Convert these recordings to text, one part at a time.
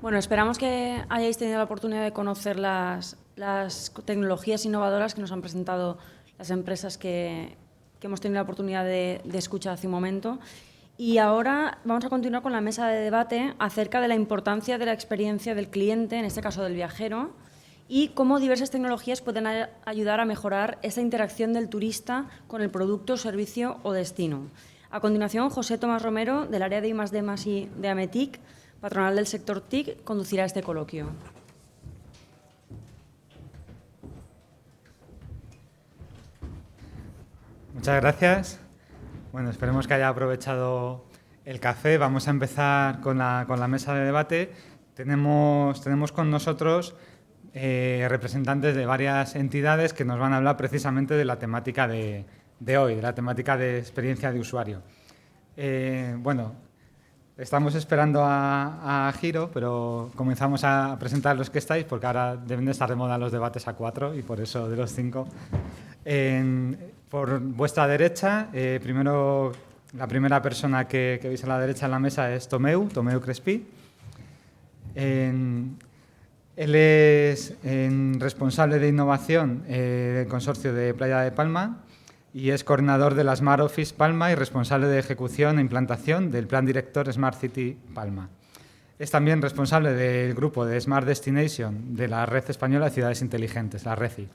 Bueno, esperamos que hayáis tenido la oportunidad de conocer las tecnologías innovadoras que nos han presentado las empresas que hemos tenido la oportunidad de escuchar hace un momento. Y ahora vamos a continuar con la mesa de debate acerca de la importancia de la experiencia del cliente, en este caso del viajero, y cómo diversas tecnologías pueden ayudar a mejorar esa interacción del turista con el producto, servicio o destino. A continuación, José Tomás Romero, del área de I+D+I de Ametic, patronal del sector TIC, conducirá este coloquio. Muchas gracias. Bueno, esperemos que haya aprovechado el café. Vamos a empezar con la mesa de debate. Tenemos con nosotros representantes de varias entidades que nos van a hablar precisamente de la temática de hoy, de la temática de experiencia de usuario. Bueno, estamos esperando a Giro, pero comenzamos a presentar los que estáis, porque ahora deben de estar de moda los debates a 4 y por eso de los 5. Por vuestra derecha, primero, la primera persona que veis a la derecha en la mesa es Tomeu Crespí. Él es responsable de innovación del consorcio de Playa de Palma y es coordinador de la Smart Office Palma y responsable de ejecución e implantación del Plan Director Smart City Palma. Es también responsable del grupo de Smart Destination de la Red Española de Ciudades Inteligentes, la RECI.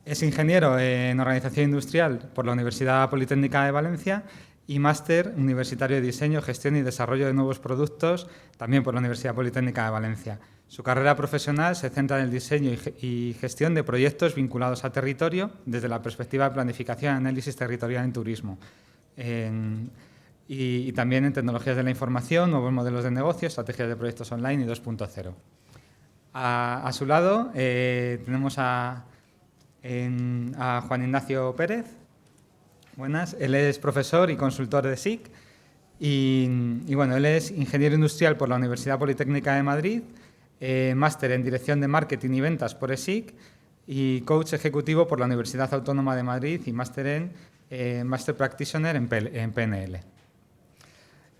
Es ingeniero en Organización Industrial por la Universidad Politécnica de Valencia y máster universitario de Diseño, Gestión y Desarrollo de Nuevos Productos, también por la Universidad Politécnica de Valencia. Su carrera profesional se centra en el diseño y gestión de proyectos vinculados a territorio desde la perspectiva de planificación y análisis territorial en turismo. Y también en tecnologías de la información, nuevos modelos de negocio, estrategias de proyectos online y 2.0. A su lado tenemos a Juan Ignacio Pérez. Buenas. Él es profesor y consultor de SIC y bueno, él es ingeniero industrial por la Universidad Politécnica de Madrid, máster en Dirección de Marketing y Ventas por ESIC y coach ejecutivo por la Universidad Autónoma de Madrid y máster Practitioner en PNL.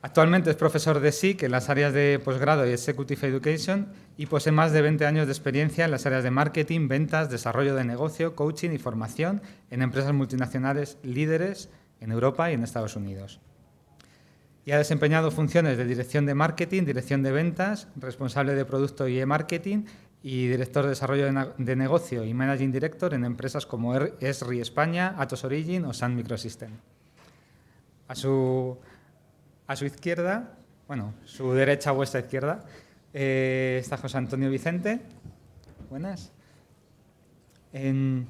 Actualmente es profesor de SIC en las áreas de posgrado y Executive Education y posee más de 20 años de experiencia en las áreas de marketing, ventas, desarrollo de negocio, coaching y formación en empresas multinacionales líderes en Europa y en Estados Unidos. Y ha desempeñado funciones de dirección de marketing, dirección de ventas, responsable de producto y e-marketing y director de desarrollo de negocio y managing director en empresas como Esri España, Atos Origin o Sun Microsystem. A su izquierda, bueno, su derecha o vuestra izquierda, está José Antonio Vicente. Buenas. Él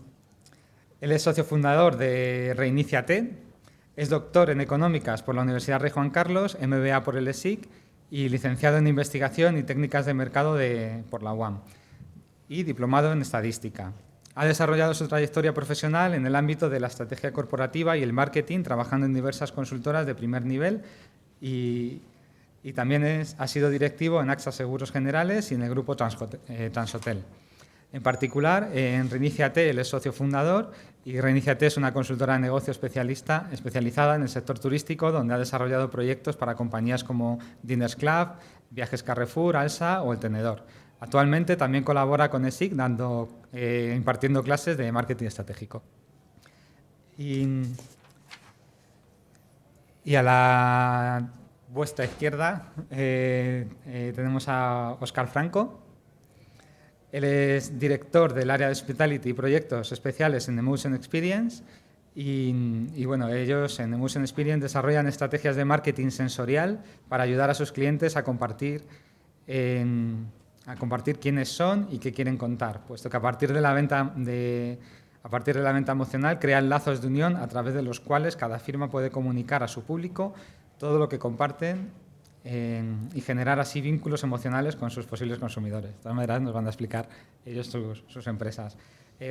es socio fundador de Reiníciate, es doctor en Económicas por la Universidad Rey Juan Carlos, MBA por el ESIC y licenciado en Investigación y Técnicas de Mercado por la UAM y diplomado en Estadística. Ha desarrollado su trayectoria profesional en el ámbito de la estrategia corporativa y el marketing, trabajando en diversas consultoras de primer nivel y también ha sido directivo en AXA Seguros Generales y en el grupo Transhotel. En particular, en Reiníciate él es socio fundador y Reiníciate es una consultora de negocio especializada en el sector turístico, donde ha desarrollado proyectos para compañías como Diners Club, Viajes Carrefour, Alsa o El Tenedor. Actualmente también colabora con ESIC impartiendo clases de marketing estratégico. Y a vuestra izquierda tenemos a Óscar Franco. Él es director del área de Hospitality y proyectos especiales en Emotion Experience y bueno, ellos en Emotion Experience desarrollan estrategias de marketing sensorial para ayudar a sus clientes a compartir quiénes son y qué quieren contar, puesto que a partir de la venta emocional crean lazos de unión a través de los cuales cada firma puede comunicar a su público todo lo que comparten y generar así vínculos emocionales con sus posibles consumidores. De todas maneras, nos van a explicar ellos sus empresas.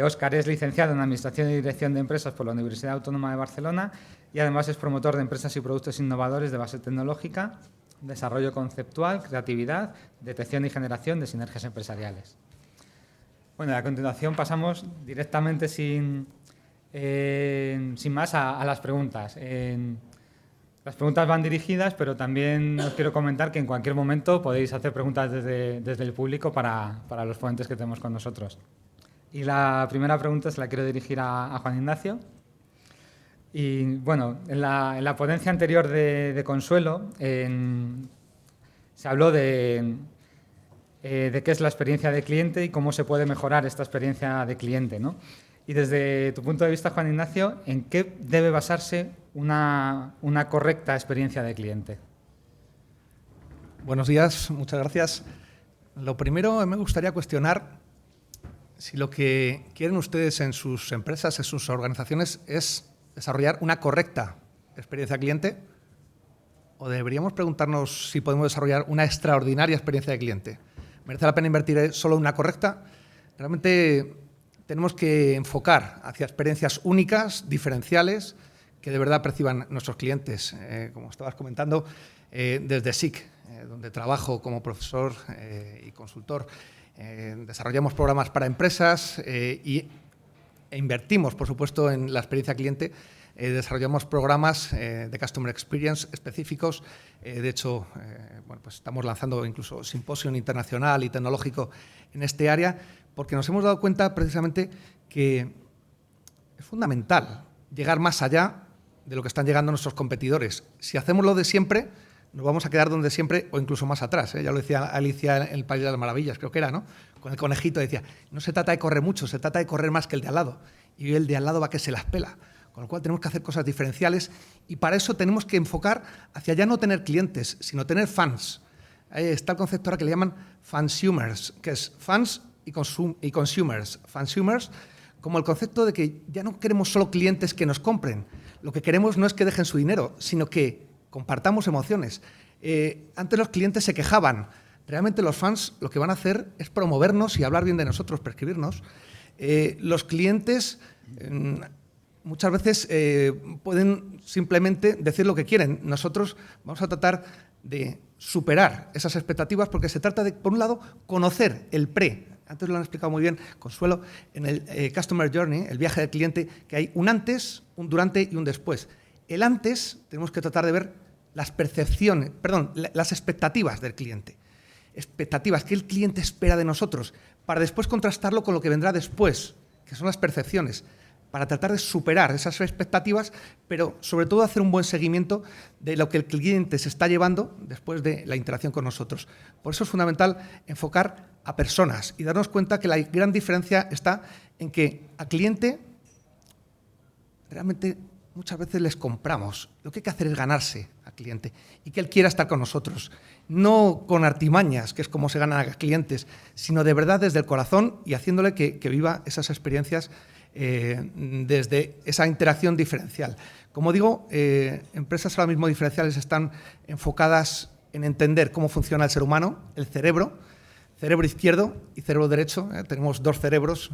Óscar es licenciado en Administración y Dirección de Empresas por la Universidad Autónoma de Barcelona y además es promotor de empresas y productos innovadores de base tecnológica, desarrollo conceptual, creatividad, detección y generación de sinergias empresariales. Bueno, a continuación pasamos directamente sin más a las preguntas. Las preguntas van dirigidas, pero también os quiero comentar que en cualquier momento podéis hacer preguntas desde el público para los ponentes que tenemos con nosotros. Y la primera pregunta se la quiero dirigir a Juan Ignacio. Y bueno, en la ponencia anterior de Consuelo se habló de qué es la experiencia de cliente y cómo se puede mejorar esta experiencia de cliente, ¿no? Y desde tu punto de vista, Juan Ignacio, ¿en qué debe basarse una correcta experiencia de cliente? Buenos días, muchas gracias. Lo primero, me gustaría cuestionar si lo que quieren ustedes en sus empresas, en sus organizaciones, es desarrollar una correcta experiencia de cliente, o deberíamos preguntarnos si podemos desarrollar una extraordinaria experiencia de cliente. ¿Merece la pena invertir solo en una correcta? Realmente tenemos que enfocar hacia experiencias únicas, diferenciales, que de verdad perciban nuestros clientes. Como estabas comentando, desde SIC, donde trabajo como profesor y consultor, desarrollamos programas para empresas e invertimos, por supuesto, en la experiencia cliente. Desarrollamos programas de Customer Experience específicos. De hecho, bueno, pues estamos lanzando incluso simposio internacional y tecnológico en este área, porque nos hemos dado cuenta precisamente que es fundamental llegar más allá de lo que están llegando nuestros competidores. Si hacemos lo de siempre, nos vamos a quedar donde siempre o incluso más atrás. Ya lo decía Alicia en el País de las Maravillas, creo que era, ¿no? Con el conejito decía, no se trata de correr mucho, se trata de correr más que el de al lado. Y el de al lado va que se las pela. Con lo cual tenemos que hacer cosas diferenciales y para eso tenemos que enfocar hacia ya no tener clientes, sino tener fans. Ahí está el concepto ahora que le llaman fansumers, que es fans y consumers. Fansumers como el concepto de que ya no queremos solo clientes que nos compren. Lo que queremos no es que dejen su dinero, sino que compartamos emociones. Antes los clientes se quejaban. Realmente los fans lo que van a hacer es promovernos y hablar bien de nosotros, prescribirnos. Los clientes muchas veces pueden simplemente decir lo que quieren. Nosotros vamos a tratar de superar esas expectativas porque se trata de, por un lado, conocer el pre. Antes lo han explicado muy bien, Consuelo, en el Customer Journey, el viaje del cliente, que hay un antes, un durante y un después. El antes tenemos que tratar de ver las percepciones, perdón, las expectativas del cliente. Expectativas que el cliente espera de nosotros, para después contrastarlo con lo que vendrá después, que son las percepciones, para tratar de superar esas expectativas, pero sobre todo hacer un buen seguimiento de lo que el cliente se está llevando después de la interacción con nosotros. Por eso es fundamental enfocar a personas y darnos cuenta que la gran diferencia está en que al cliente realmente muchas veces les compramos. Lo que hay que hacer es ganarse al cliente y que él quiera estar con nosotros. No con artimañas, que es como se ganan a clientes, sino de verdad desde el corazón y haciéndole que viva esas experiencias desde esa interacción diferencial. Como digo, empresas ahora mismo diferenciales están enfocadas en entender cómo funciona el ser humano, el cerebro izquierdo y cerebro derecho. Tenemos dos cerebros,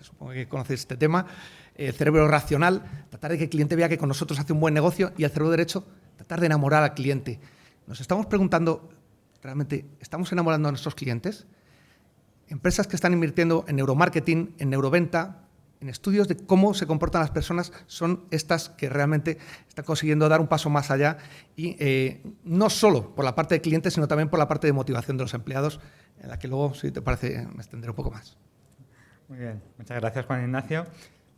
supongo que conocéis este tema. El cerebro racional, tratar de que el cliente vea que con nosotros hace un buen negocio, y el cerebro derecho, tratar de enamorar al cliente. Nos estamos preguntando, ¿realmente estamos enamorando a nuestros clientes? Empresas que están invirtiendo en neuromarketing, en neuroventa, en estudios de cómo se comportan las personas, son estas que realmente están consiguiendo dar un paso más allá y no solo por la parte de clientes, sino también por la parte de motivación de los empleados, en la que luego, si te parece, me extenderé un poco más. Muy bien, muchas gracias, Juan Ignacio.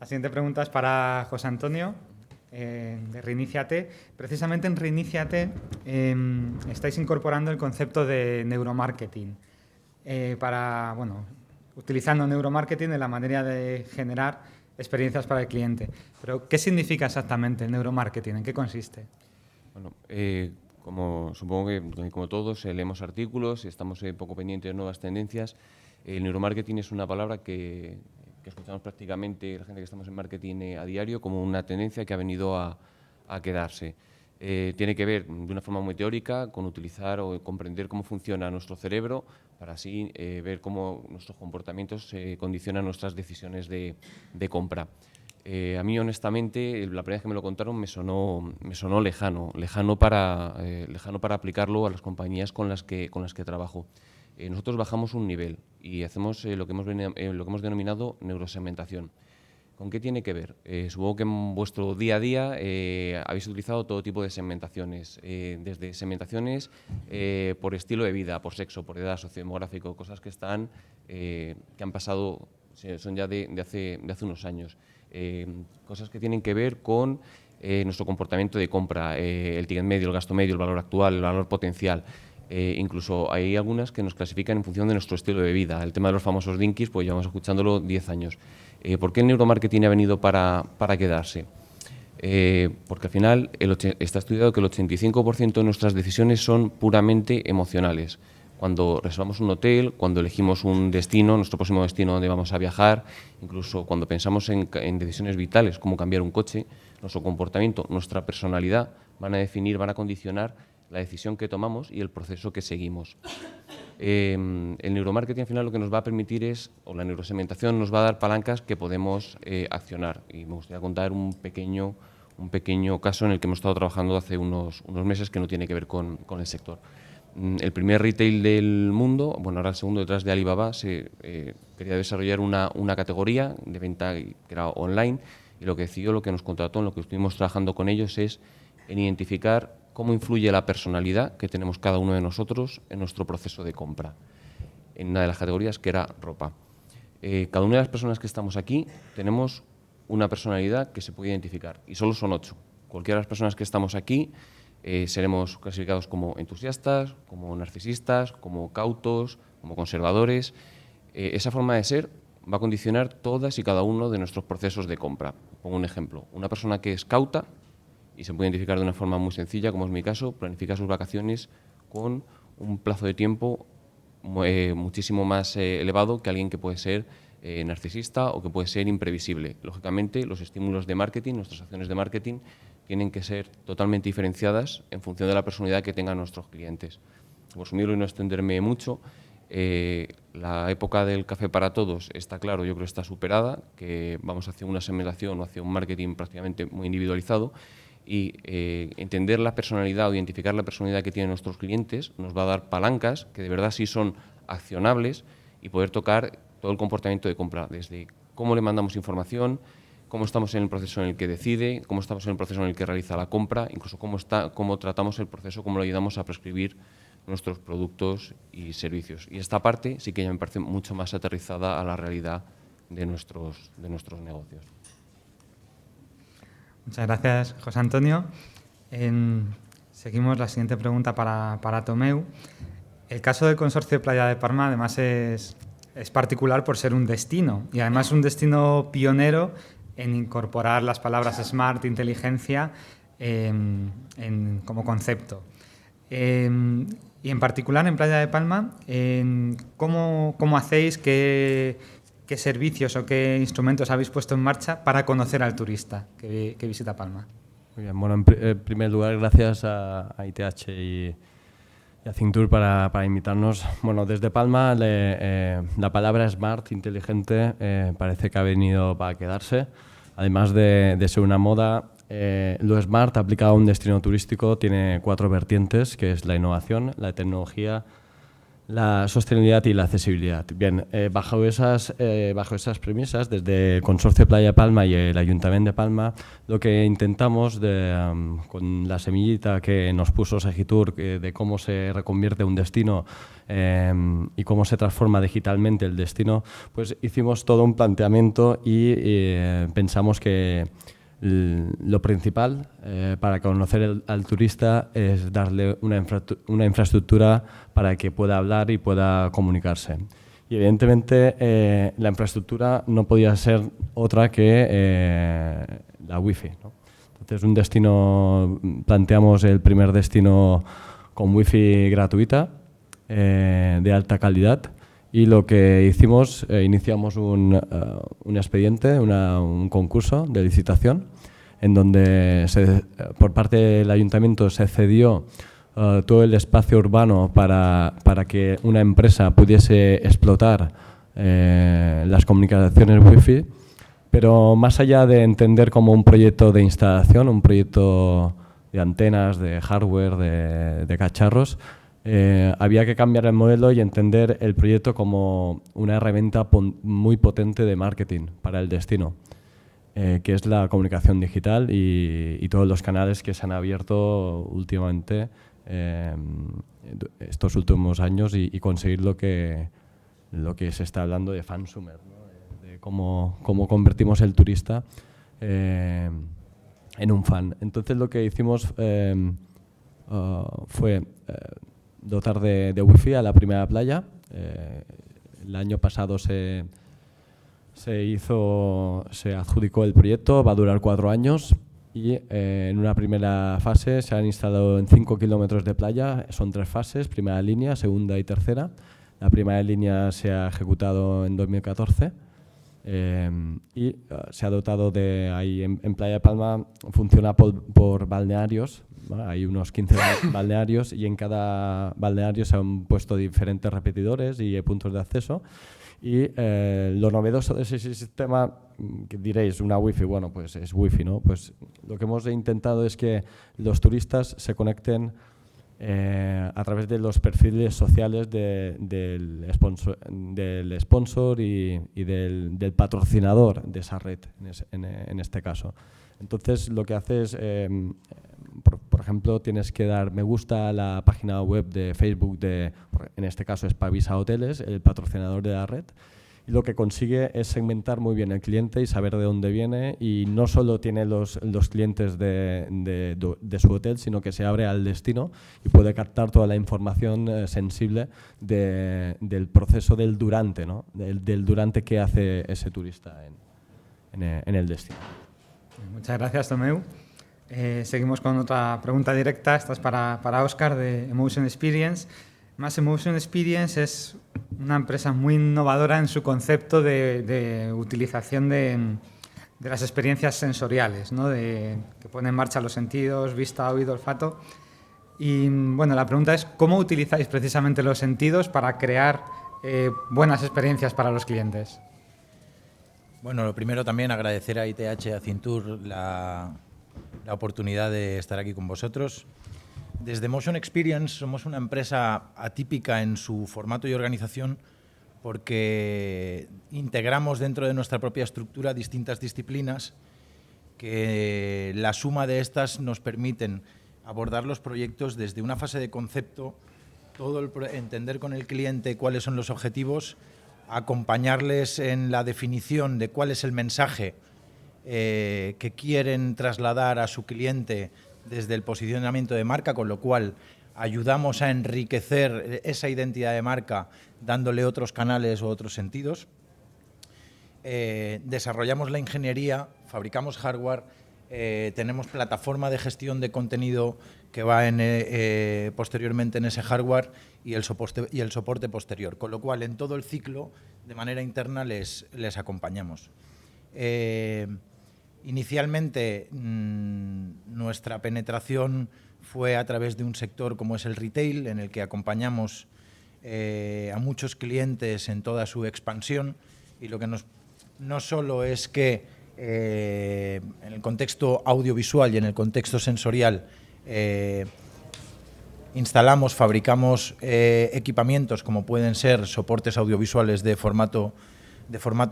La siguiente pregunta es para José Antonio, de Reiníciate. Precisamente en Reiníciate estáis incorporando el concepto de neuromarketing para, bueno, utilizando neuromarketing en la manera de generar experiencias para el cliente. Pero, ¿qué significa exactamente el neuromarketing? ¿En qué consiste? Bueno, como supongo que como todos leemos artículos y estamos poco pendientes de nuevas tendencias, el neuromarketing es una palabra que escuchamos prácticamente la gente que estamos en marketing a diario como una tendencia que ha venido a quedarse. Tiene que ver de una forma muy teórica con utilizar o comprender cómo funciona nuestro cerebro para así ver cómo nuestros comportamientos condicionan nuestras decisiones de compra. A mí, honestamente, la primera vez que me lo contaron me sonó lejano para aplicarlo a las compañías con las que trabajo. Nosotros bajamos un nivel y hacemos lo que hemos denominado neurosegmentación. ¿Con qué tiene que ver? Supongo que en vuestro día a día habéis utilizado todo tipo de segmentaciones, desde segmentaciones por estilo de vida, por sexo, por edad, sociodemográfico, cosas que han pasado, son ya de hace unos años. Cosas que tienen que ver con nuestro comportamiento de compra, el ticket medio, el gasto medio, el valor actual, el valor potencial. Incluso hay algunas que nos clasifican en función de nuestro estilo de vida. El tema de los famosos dinkies, pues llevamos escuchándolo 10 años. ¿Por qué el neuromarketing ha venido para quedarse? Porque al final está estudiado que el 85% de nuestras decisiones son puramente emocionales. Cuando reservamos un hotel, cuando elegimos un destino, nuestro próximo destino donde vamos a viajar, incluso cuando pensamos en decisiones vitales como cambiar un coche, nuestro comportamiento, nuestra personalidad van a condicionar la decisión que tomamos y el proceso que seguimos. El neuromarketing al final lo que nos va a permitir o la neurosegmentación nos va a dar palancas que podemos accionar. Y me gustaría contar un pequeño caso en el que hemos estado trabajando hace unos meses que no tiene que ver con el sector. El primer retail del mundo, bueno, ahora el segundo detrás de Alibaba, quería desarrollar una categoría de venta que era online, y lo que nos contrató, en lo que estuvimos trabajando con ellos es en identificar cómo influye la personalidad que tenemos cada uno de nosotros en nuestro proceso de compra, en una de las categorías que era ropa. Cada una de las personas que estamos aquí tenemos una personalidad que se puede identificar, y solo son 8. Cualquiera de las personas que estamos aquí seremos clasificados como entusiastas, como narcisistas, como cautos, como conservadores. Esa forma de ser va a condicionar todas y cada uno de nuestros procesos de compra. Pongo un ejemplo. Una persona que es cauta, y se puede identificar de una forma muy sencilla, como es mi caso, planifica sus vacaciones con un plazo de tiempo muchísimo más elevado que alguien que puede ser narcisista o que puede ser imprevisible. Lógicamente, los estímulos de marketing, nuestras acciones de marketing, tienen que ser totalmente diferenciadas en función de la personalidad que tengan nuestros clientes. Por resumirlo y no extenderme mucho, la época del café para todos está claro, yo creo que está superada, que vamos hacia una segmentación o hacia un marketing prácticamente muy individualizado, y entender la personalidad o identificar la personalidad que tienen nuestros clientes nos va a dar palancas que de verdad sí son accionables y poder tocar todo el comportamiento de compra, desde cómo le mandamos información, cómo estamos en el proceso en el que decide, cómo estamos en el proceso en el que realiza la compra, incluso cómo tratamos el proceso, cómo le ayudamos a prescribir nuestros productos y servicios. Y esta parte sí que ya me parece mucho más aterrizada a la realidad de nuestros negocios. Muchas gracias, José Antonio. Seguimos la siguiente pregunta para Tomeu. El caso del consorcio de Playa de Palma además es particular por ser un destino, y además un destino pionero en incorporar las palabras smart, inteligencia, como concepto. Y en particular en Playa de Palma, ¿cómo hacéis, qué servicios o qué instrumentos habéis puesto en marcha para conocer al turista que visita Palma? Muy bien, bueno, en primer lugar, gracias a ITH y a Cintur para invitarnos. Bueno, desde Palma la palabra smart, inteligente, parece que ha venido para quedarse. Además de ser una moda, lo smart aplicado a un destino turístico tiene 4 vertientes, que es la innovación, la tecnología, la sostenibilidad y la accesibilidad. Bien, bajo esas premisas, desde el Consorcio de Playa de Palma y el Ayuntamiento de Palma, lo que intentamos con la semillita que nos puso Segitur de cómo se reconvierte un destino y cómo se transforma digitalmente el destino, pues hicimos todo un planteamiento y pensamos que lo principal para conocer al turista es darle una infraestructura para que pueda hablar y pueda comunicarse. Y evidentemente la infraestructura no podía ser otra que la Wi-Fi, ¿no? Entonces planteamos el primer destino con Wi-Fi gratuita, de alta calidad, y lo que hicimos, iniciamos un expediente, un concurso de licitación, en donde por parte del ayuntamiento se cedió todo el espacio urbano para que una empresa pudiese explotar las comunicaciones Wi-Fi, pero más allá de entender como un proyecto de instalación, un proyecto de antenas, de hardware, de cacharros, había que cambiar el modelo y entender el proyecto como una herramienta muy potente de marketing para el destino. que es la comunicación digital y todos los canales que se han abierto últimamente estos últimos años y conseguir lo que se está hablando de fansumer, ¿no? De cómo convertimos el turista en un fan. Entonces lo que hicimos fue dotar de wifi a la primera playa. El año pasado se adjudicó el proyecto, va a durar 4 años y en una primera fase se han instalado en 5 kilómetros de playa, son 3 fases, primera línea, segunda y tercera. La primera línea se ha ejecutado en 2014 y se ha dotado de, ahí en Playa de Palma funciona por balnearios, ¿vale? Hay unos 15 balnearios y en cada balneario se han puesto diferentes repetidores y puntos de acceso. Y lo novedoso de ese sistema, que diréis, una wifi, bueno, pues es wifi, ¿no? Pues lo que hemos intentado es que los turistas se conecten a través de los perfiles sociales del sponsor y del patrocinador de esa red, en este caso. Entonces, lo que hace es, por ejemplo, tienes que dar me gusta a la página web de Facebook en este caso es Pavisa Hoteles, el patrocinador de la red, y lo que consigue es segmentar muy bien el cliente y saber de dónde viene, y no solo tiene los clientes de su hotel, sino que se abre al destino y puede captar toda la información sensible del proceso del durante, ¿no? Del durante que hace ese turista en el destino. Muchas gracias, Tomeu. Seguimos con otra pregunta directa. Esta es para Óscar, de Emotion Experience. Más Emotion Experience es una empresa muy innovadora en su concepto de utilización de las experiencias sensoriales, ¿no? Que pone en marcha los sentidos, vista, oído, olfato. Y bueno, la pregunta es, ¿cómo utilizáis precisamente los sentidos para crear buenas experiencias para los clientes? Bueno, lo primero también agradecer a ITH y a Cintur la oportunidad de estar aquí con vosotros. Desde Motion Experience somos una empresa atípica en su formato y organización porque integramos dentro de nuestra propia estructura distintas disciplinas que la suma de estas nos permiten abordar los proyectos desde una fase de concepto, entender con el cliente cuáles son los objetivos, acompañarles en la definición de cuál es el mensaje que quieren trasladar a su cliente desde el posicionamiento de marca, con lo cual ayudamos a enriquecer esa identidad de marca dándole otros canales o otros sentidos. Desarrollamos la ingeniería, fabricamos hardware, tenemos plataforma de gestión de contenido que va posteriormente en ese hardware y el soporte posterior, con lo cual en todo el ciclo de manera interna les acompañamos. Inicialmente nuestra penetración fue a través de un sector como es el retail, en el que acompañamos a muchos clientes en toda su expansión, y lo que no solo es que en el contexto audiovisual y en el contexto sensorial instalamos, fabricamos equipamientos como pueden ser soportes audiovisuales de formato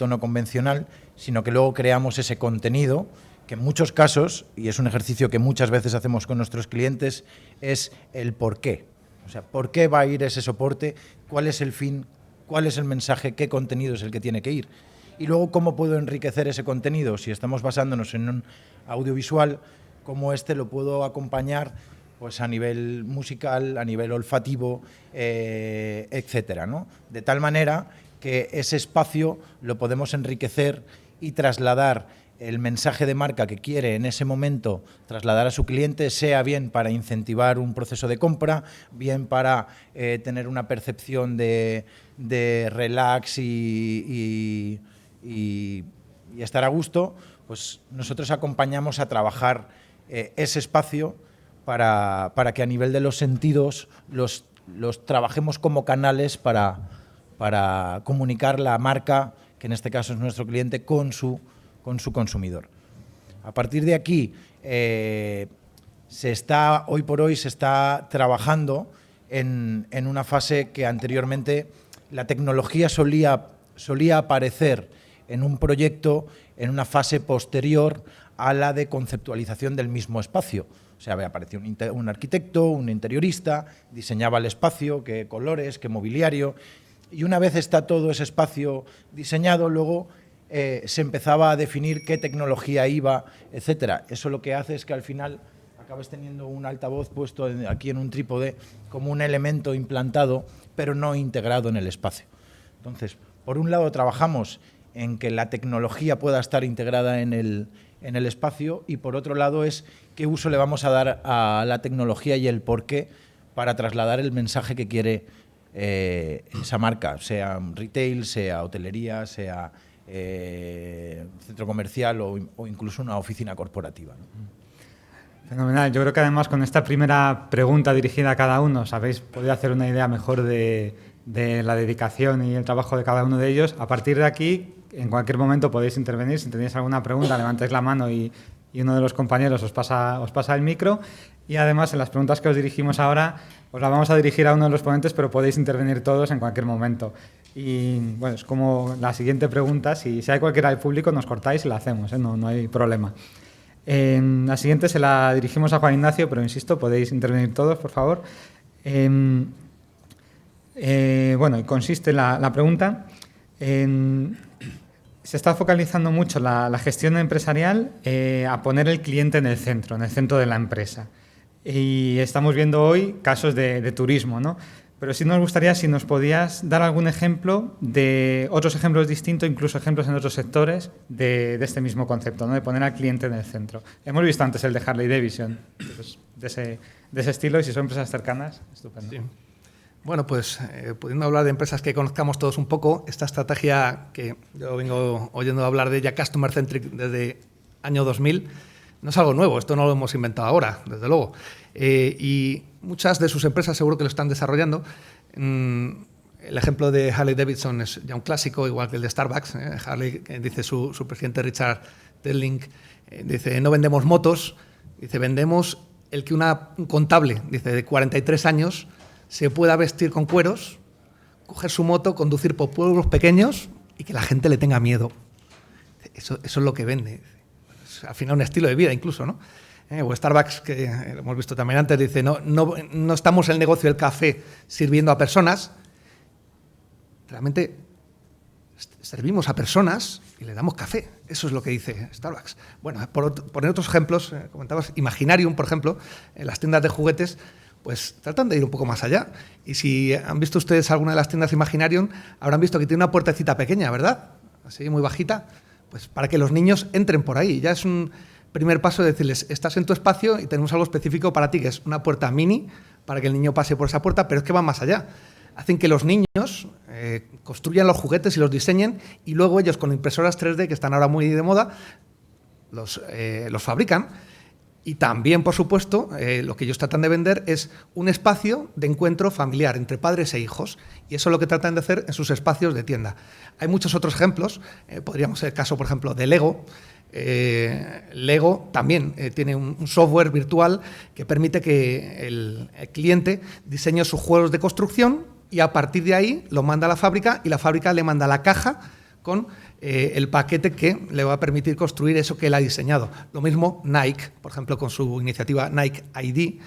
no convencional, sino que luego creamos ese contenido que en muchos casos, y es un ejercicio que muchas veces hacemos con nuestros clientes, es el por qué. O sea, ¿por qué va a ir ese soporte? ¿Cuál es el fin? ¿Cuál es el mensaje? ¿Qué contenido es el que tiene que ir? Y luego, ¿cómo puedo enriquecer ese contenido? Si estamos basándonos en un audiovisual, ¿cómo lo puedo acompañar pues a nivel musical, a nivel olfativo, etcétera, ¿no? De tal manera que ese espacio lo podemos enriquecer y trasladar el mensaje de marca que quiere en ese momento trasladar a su cliente, sea bien para incentivar un proceso de compra, bien para tener una percepción de relax y estar a gusto, pues nosotros acompañamos a trabajar ese espacio para que a nivel de los sentidos los trabajemos como canales para comunicar la marca, que en este caso es nuestro cliente, con su consumidor. A partir de aquí, hoy por hoy se está trabajando en una fase que anteriormente la tecnología solía aparecer en un proyecto en una fase posterior a la de conceptualización del mismo espacio. O sea, aparecía un arquitecto, un interiorista, diseñaba el espacio, qué colores, qué mobiliario, y una vez está todo ese espacio diseñado, luego se empezaba a definir qué tecnología iba, etcétera. Eso lo que hace es que al final acabas teniendo un altavoz puesto aquí en un trípode como un elemento implantado, pero no integrado en el espacio. Entonces, por un lado trabajamos en que la tecnología pueda estar integrada en el espacio, y por otro lado es qué uso le vamos a dar a la tecnología y el por qué para trasladar el mensaje que quiere esa marca, sea retail, sea hotelería, sea centro comercial o incluso una oficina corporativa, ¿no? Fenomenal. Yo creo que además con esta primera pregunta dirigida a cada uno os habéis podido hacer una idea mejor de la dedicación y el trabajo de cada uno de ellos. A partir de aquí, en cualquier momento podéis intervenir. Si tenéis alguna pregunta, levantáis la mano y uno de los compañeros os pasa el micro. Y además, en las preguntas que os dirigimos ahora, os las vamos a dirigir a uno de los ponentes, pero podéis intervenir todos en cualquier momento. Y bueno, es como la siguiente pregunta. Si hay cualquiera del público, nos cortáis y la hacemos, ¿eh? No hay problema. La siguiente se la dirigimos a Juan Ignacio, pero insisto, podéis intervenir todos, por favor. Bueno, y consiste la pregunta se está focalizando mucho la gestión empresarial a poner el cliente en el centro de la empresa. Y estamos viendo hoy casos de turismo, ¿no? Pero sí nos gustaría si nos podías dar algún ejemplo de otros ejemplos distintos, incluso ejemplos en otros sectores de este mismo concepto, ¿no? De poner al cliente en el centro. Hemos visto antes el de Harley Davidson, pues, de ese estilo, y si son empresas cercanas, estupendo. Sí. Bueno, pues pudiendo hablar de empresas que conozcamos todos un poco, esta estrategia que yo vengo oyendo hablar de ella, Customer Centric, desde año 2000, no es algo nuevo, esto no lo hemos inventado ahora, desde luego. Y muchas de sus empresas seguro que lo están desarrollando. El ejemplo de Harley Davidson es ya un clásico, igual que el de Starbucks. Harley, dice su presidente Richard Telling, dice, no vendemos motos, dice, vendemos el que un contable, dice, de 43 años se pueda vestir con cueros, coger su moto, conducir por pueblos pequeños y que la gente le tenga miedo. Eso es lo que vende. Es, al final, un estilo de vida incluso, ¿no? O Starbucks, que lo hemos visto también antes, dice, no estamos en el negocio del café sirviendo a personas, realmente servimos a personas y le damos café. Eso es lo que dice Starbucks. Bueno, por poner otros ejemplos, comentabas Imaginarium, por ejemplo, en las tiendas de juguetes, pues tratan de ir un poco más allá. Y si han visto ustedes alguna de las tiendas Imaginarium, habrán visto que tiene una puertecita pequeña, ¿verdad? Así, muy bajita, pues para que los niños entren por ahí. Ya es un primer paso de decirles, estás en tu espacio y tenemos algo específico para ti, que es una puerta mini, para que el niño pase por esa puerta, pero es que va más allá. Hacen que los niños construyan los juguetes y los diseñen, y luego ellos con impresoras 3D, que están ahora muy de moda, los fabrican. Y también, por supuesto, lo que ellos tratan de vender es un espacio de encuentro familiar entre padres e hijos. Y eso es lo que tratan de hacer en sus espacios de tienda. Hay muchos otros ejemplos. Podríamos ser el caso, por ejemplo, de Lego. Lego también tiene un software virtual que permite que el cliente diseñe sus juegos de construcción y a partir de ahí lo manda a la fábrica y la fábrica le manda la caja con el paquete que le va a permitir construir eso que él ha diseñado. Lo mismo Nike, por ejemplo, con su iniciativa Nike ID,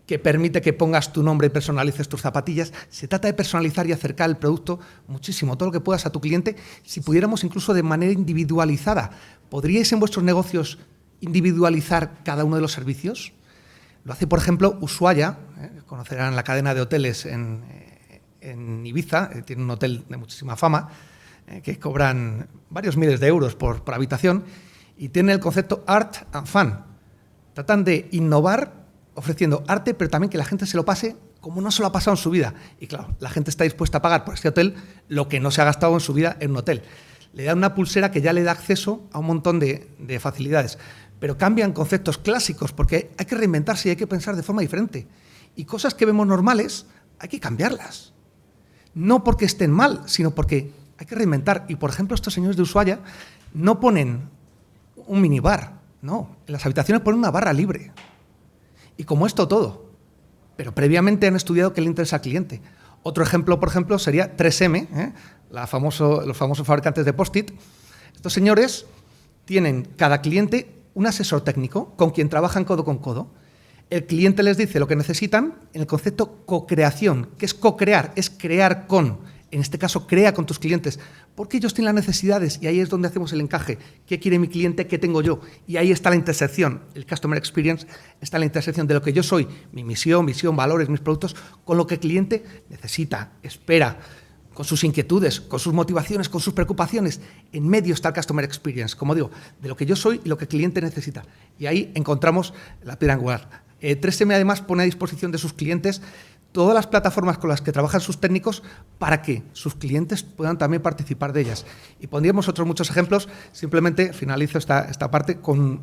que permite que pongas tu nombre y personalices tus zapatillas. Se trata de personalizar y acercar el producto muchísimo, todo lo que puedas a tu cliente. Si pudiéramos incluso de manera individualizada, ¿podríais en vuestros negocios individualizar cada uno de los servicios? Lo hace, por ejemplo, Ushuaia, conocerán la cadena de hoteles en Ibiza, tiene un hotel de muchísima fama, que cobran varios miles de euros por habitación, y tiene el concepto Art and Fun. Tratan de innovar ofreciendo arte, pero también que la gente se lo pase como no se lo ha pasado en su vida. Y claro, la gente está dispuesta a pagar por este hotel lo que no se ha gastado en su vida en un hotel. Le dan una pulsera que ya le da acceso a un montón de facilidades. Pero cambian conceptos clásicos porque hay que reinventarse y hay que pensar de forma diferente. Y cosas que vemos normales hay que cambiarlas. No porque estén mal, sino porque hay que reinventar. Y, por ejemplo, estos señores de Ushuaia no ponen un minibar, no. En las habitaciones ponen una barra libre. Y como esto todo. Pero previamente han estudiado qué le interesa al cliente. Otro ejemplo, por ejemplo, sería 3M, los famosos fabricantes de Post-it, Estos señores tienen cada cliente un asesor técnico con quien trabajan codo con codo. El cliente les dice lo que necesitan en el concepto co-creación. ¿Qué es co-crear? Es crear con, en este caso, crea con tus clientes, porque ellos tienen las necesidades y ahí es donde hacemos el encaje. ¿Qué quiere mi cliente? ¿Qué tengo yo? Y ahí está la intersección. El Customer Experience está en la intersección de lo que yo soy, mi misión, visión, valores, mis productos, con lo que el cliente necesita, espera, con sus inquietudes, con sus motivaciones, con sus preocupaciones. En medio está el Customer Experience, como digo, de lo que yo soy y lo que el cliente necesita. Y ahí encontramos la piedra angular. 3M además pone a disposición de sus clientes todas las plataformas con las que trabajan sus técnicos para que sus clientes puedan también participar de ellas. Y pondríamos otros muchos ejemplos. Simplemente finalizo esta parte con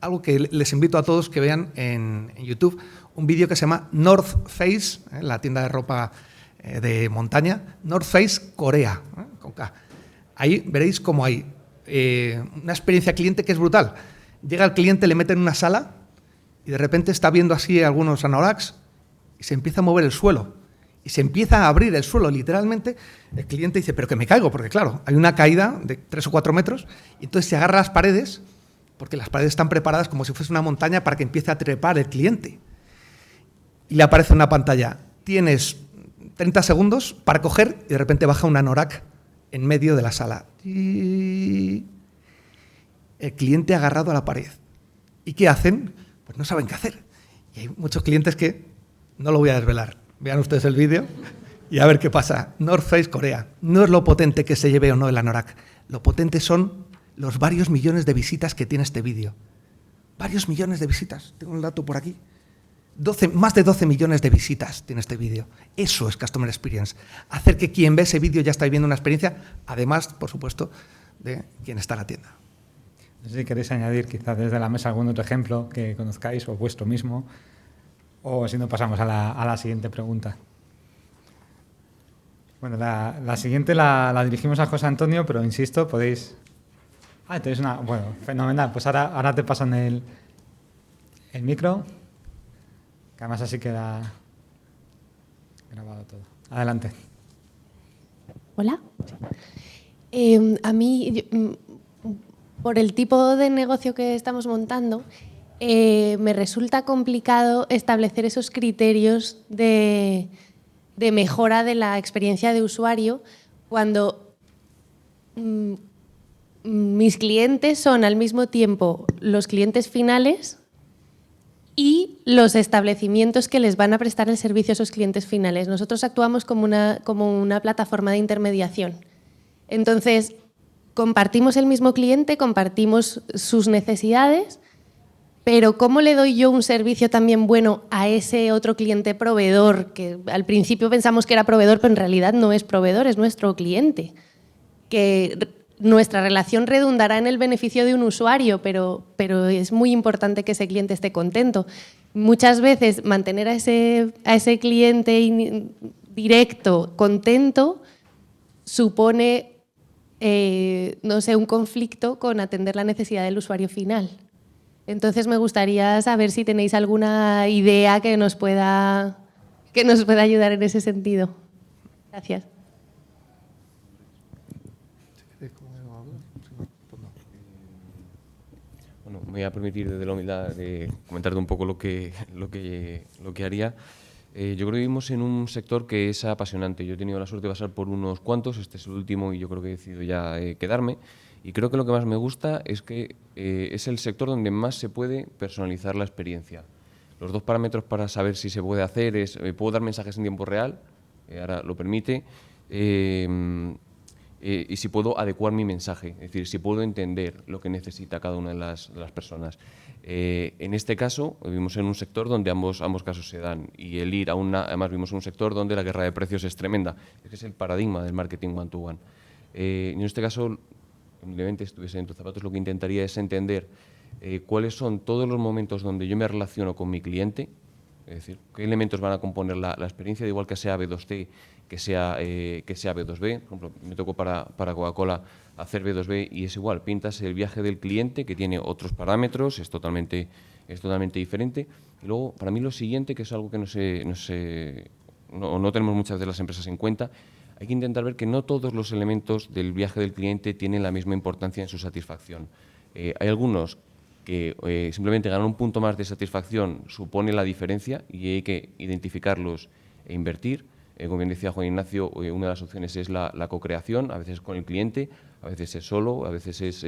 algo que les invito a todos que vean en YouTube, un vídeo que se llama North Face, la tienda de ropa de montaña, North Face Corea, con K. Ahí veréis cómo hay una experiencia cliente que es brutal. Llega el cliente, le mete en una sala y de repente está viendo así algunos anoraks y se empieza a mover el suelo. Y se empieza a abrir el suelo, literalmente. El cliente dice, pero que me caigo, porque claro, hay una caída de 3 o 4 metros y entonces se agarra a las paredes, porque las paredes están preparadas como si fuese una montaña para que empiece a trepar el cliente. Y le aparece una pantalla. Tienes 30 segundos para coger y de repente baja un anorak en medio de la sala. Y el cliente agarrado a la pared. ¿Y qué hacen? Pues no saben qué hacer. Y hay muchos clientes que no lo voy a desvelar. Vean ustedes el vídeo y a ver qué pasa. North Face Corea. No es lo potente que se lleve o no el anorak. Lo potente son los varios millones de visitas que tiene este vídeo. Varios millones de visitas. Tengo un dato por aquí. Más de 12 millones de visitas tiene este vídeo. Eso es Customer Experience. Hacer que quien ve ese vídeo ya está viviendo una experiencia, además, por supuesto, de quien está en la tienda. No sé si queréis añadir quizás desde la mesa algún otro ejemplo que conozcáis o vuestro mismo, o si no pasamos a la siguiente pregunta. Bueno, la siguiente la dirigimos a José Antonio, pero insisto, podéis... tenéis una... Bueno, fenomenal. Pues ahora te pasan el micro, que además así queda grabado todo. Adelante. Hola. A mí, por el tipo de negocio que estamos montando, me resulta complicado establecer esos criterios de mejora de la experiencia de usuario cuando mis clientes son al mismo tiempo los clientes finales y los establecimientos que les van a prestar el servicio a esos clientes finales. Nosotros actuamos como una plataforma de intermediación. Entonces, compartimos el mismo cliente, compartimos sus necesidades, pero ¿cómo le doy yo un servicio también bueno a ese otro cliente proveedor? Que al principio pensamos que era proveedor, pero en realidad no es proveedor, es nuestro cliente. Que nuestra relación redundará en el beneficio de un usuario, pero es muy importante que ese cliente esté contento. Muchas veces mantener a ese cliente directo contento supone, no sé, un conflicto con atender la necesidad del usuario final. Entonces me gustaría saber si tenéis alguna idea que nos pueda ayudar en ese sentido. Gracias. Bueno, me voy a permitir desde la humildad comentarte un poco lo que haría. Yo creo que vivimos en un sector que es apasionante. Yo he tenido la suerte de pasar por unos cuantos, este es el último y yo creo que he decidido ya quedarme. Y creo que lo que más me gusta es que es el sector donde más se puede personalizar la experiencia. Los dos parámetros para saber si se puede hacer es, puedo dar mensajes en tiempo real, ahora lo permite, y si puedo adecuar mi mensaje, es decir, si puedo entender lo que necesita cada una de las personas. En este caso, vivimos en un sector donde ambos casos se dan y el ir además vivimos en un sector donde la guerra de precios es tremenda, es el paradigma del marketing one-to-one. En este caso, humildemente, estuviese en tus zapatos, lo que intentaría es entender cuáles son todos los momentos donde yo me relaciono con mi cliente, es decir, qué elementos van a componer la experiencia, de igual que sea B2C, que sea B2B. Por ejemplo, me tocó para Coca-Cola hacer B2B y es igual, pintas el viaje del cliente que tiene otros parámetros, es totalmente diferente. Y luego, para mí lo siguiente, que es algo que no tenemos muchas de las empresas en cuenta, hay que intentar ver que no todos los elementos del viaje del cliente tienen la misma importancia en su satisfacción. Hay algunos que simplemente ganar un punto más de satisfacción supone la diferencia y hay que identificarlos e invertir. Como bien decía Juan Ignacio, una de las opciones es la co-creación, a veces con el cliente, a veces es solo, a veces es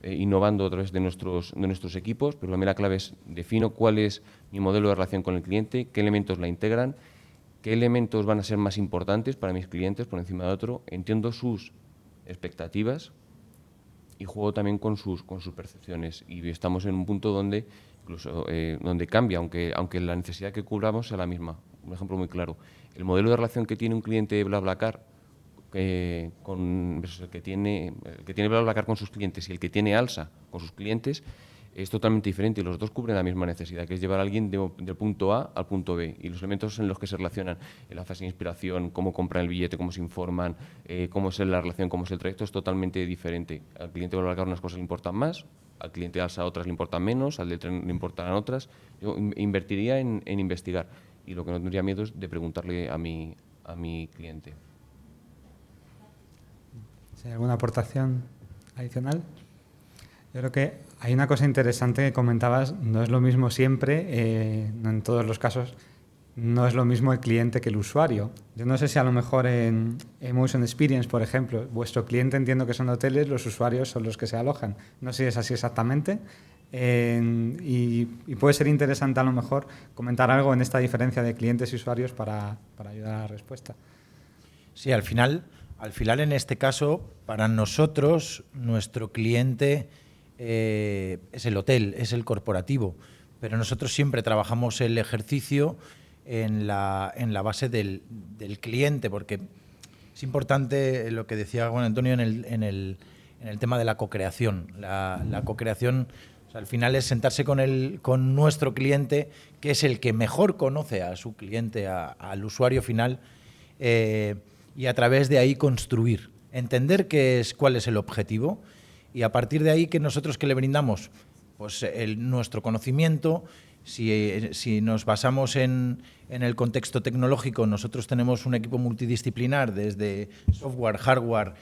innovando a través de nuestros equipos, pero también la clave es defino cuál es mi modelo de relación con el cliente, qué elementos la integran, qué elementos van a ser más importantes para mis clientes por encima de otro, entiendo sus expectativas y juego también con sus percepciones. Y estamos en un punto donde incluso donde cambia, aunque la necesidad que cubramos sea la misma. Un ejemplo muy claro. El modelo de relación que tiene un cliente de BlaBlaCar el que tiene BlaBlaCar con sus clientes y el que tiene Alsa con sus clientes es totalmente diferente y los dos cubren la misma necesidad, que es llevar a alguien del punto A al punto B. Y los elementos en los que se relacionan, en la fase de inspiración, cómo compran el billete, cómo se informan, cómo es la relación, cómo es el trayecto, es totalmente diferente. Al cliente de BlaBlaCar unas cosas le importan más, al cliente de Alsa otras le importan menos, al del tren le importan otras. Yo invertiría en investigar y lo que no tendría miedo es de preguntarle a mi cliente. ¿Hay alguna aportación adicional? Yo creo que hay una cosa interesante que comentabas, no es lo mismo siempre, no en todos los casos, no es lo mismo el cliente que el usuario. Yo no sé si a lo mejor en Emotion Experience, por ejemplo, vuestro cliente entiendo que son hoteles, los usuarios son los que se alojan. No sé si es así exactamente. Y puede ser interesante a lo mejor comentar algo en esta diferencia de clientes y usuarios para ayudar a la respuesta. Sí, al final en este caso, para nosotros, nuestro cliente es el hotel, es el corporativo, pero nosotros siempre trabajamos el ejercicio en la base del cliente, porque es importante lo que decía Juan Antonio en el tema de la co-creación. La co-creación, o sea, al final es sentarse con nuestro cliente, que es el que mejor conoce a su cliente, al usuario final, y a través de ahí construir, entender cuál es el objetivo y a partir de ahí que nosotros que le brindamos pues nuestro conocimiento. Si nos basamos en el contexto tecnológico, nosotros tenemos un equipo multidisciplinar desde software, hardware,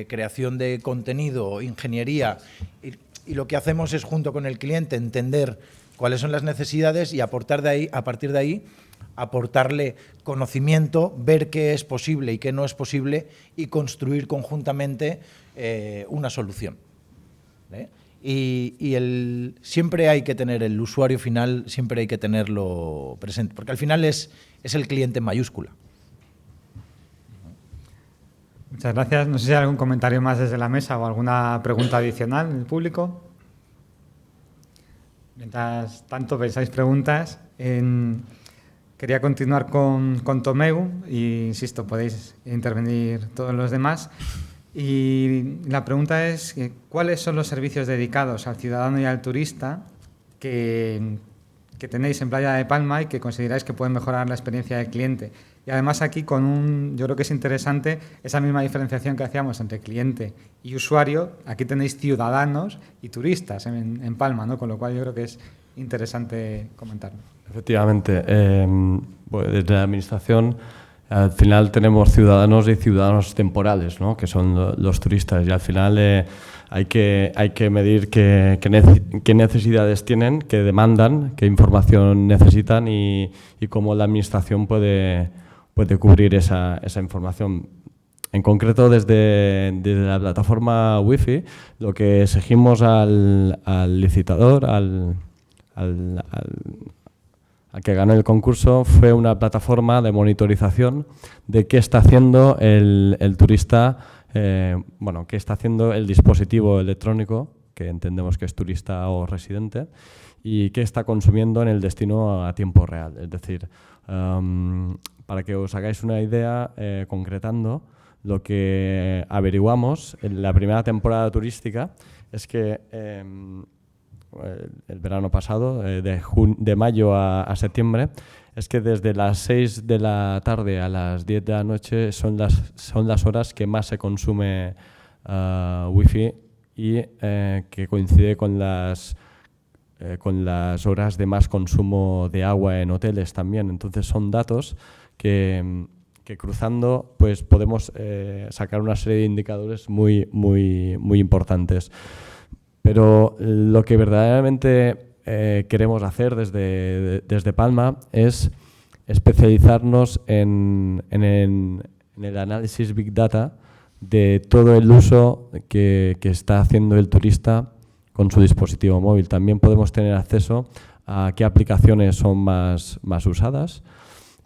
creación de contenido, ingeniería y lo que hacemos es junto con el cliente entender cuáles son las necesidades y a partir de ahí aportarle conocimiento, ver qué es posible y qué no es posible y construir conjuntamente una solución. Siempre hay que tener el usuario final, siempre hay que tenerlo presente, porque al final es el cliente en mayúscula. Muchas gracias. No sé si hay algún comentario más desde la mesa o alguna pregunta adicional del público. Mientras tanto pensáis preguntas, quería continuar con Tomeu y, insisto, podéis intervenir todos los demás. Y la pregunta es, ¿cuáles son los servicios dedicados al ciudadano y al turista que tenéis en Playa de Palma y que consideráis que pueden mejorar la experiencia del cliente? Y además aquí yo creo que es interesante esa misma diferenciación que hacíamos entre cliente y usuario. Aquí tenéis ciudadanos y turistas en Palma, ¿no? Con lo cual yo creo que es interesante comentarlo. Efectivamente. Desde la Administración, al final tenemos ciudadanos y ciudadanos temporales, ¿no? Que son los turistas, y al final hay que medir qué necesidades tienen, qué demandan, qué información necesitan y cómo la Administración puede cubrir esa información. En concreto, desde la plataforma Wi-Fi, lo que exigimos al licitador, al que ganó el concurso, fue una plataforma de monitorización de qué está haciendo el turista, qué está haciendo el dispositivo electrónico, que entendemos que es turista o residente, y qué está consumiendo en el destino a tiempo real. Es decir, para que os hagáis una idea, concretando, lo que averiguamos en la primera temporada turística es que el verano pasado, de mayo a septiembre, es que desde las 6 de la tarde a las 10 de la noche son las horas que más se consume Wi-Fi y que coincide con las horas de más consumo de agua en hoteles también. Entonces son datos que que cruzando pues podemos sacar una serie de indicadores muy importantes. Pero lo que verdaderamente queremos hacer desde Palma es especializarnos en el análisis Big Data de todo el uso que está haciendo el turista con su dispositivo móvil. También podemos tener acceso a qué aplicaciones son más usadas,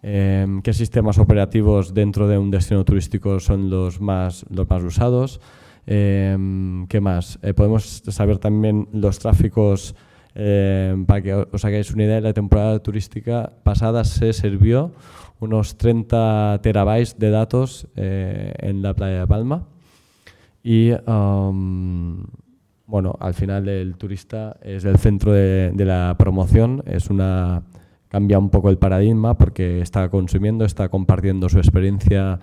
qué sistemas operativos dentro de un destino turístico son los más usados, qué más. Podemos saber también los tráficos, para que os hagáis una idea, la temporada turística pasada se sirvió unos 30 terabytes de datos en la playa de Palma y bueno, al final el turista es el centro de la promoción, cambia un poco el paradigma porque está consumiendo, está compartiendo su experiencia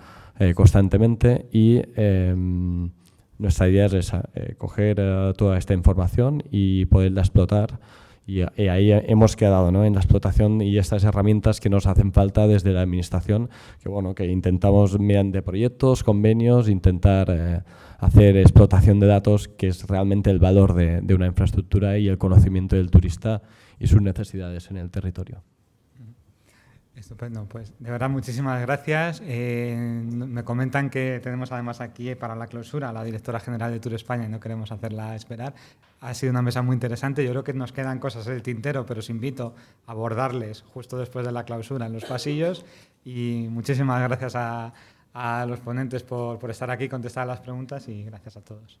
constantemente y nuestra idea es esa, coger toda esta información y poderla explotar. Y ahí hemos quedado, ¿no?, en la explotación y estas herramientas que nos hacen falta desde la administración, que intentamos mediante proyectos, convenios, intentar hacer explotación de datos, que es realmente el valor de una infraestructura y el conocimiento del turista y sus necesidades en el territorio. Estupendo, pues de verdad muchísimas gracias. Me comentan que tenemos además aquí para la clausura a la directora general de Tour España y no queremos hacerla esperar. Ha sido una mesa muy interesante, yo creo que nos quedan cosas en el tintero, pero os invito a abordarles justo después de la clausura en los pasillos y muchísimas gracias a los ponentes por estar aquí, contestar las preguntas y gracias a todos.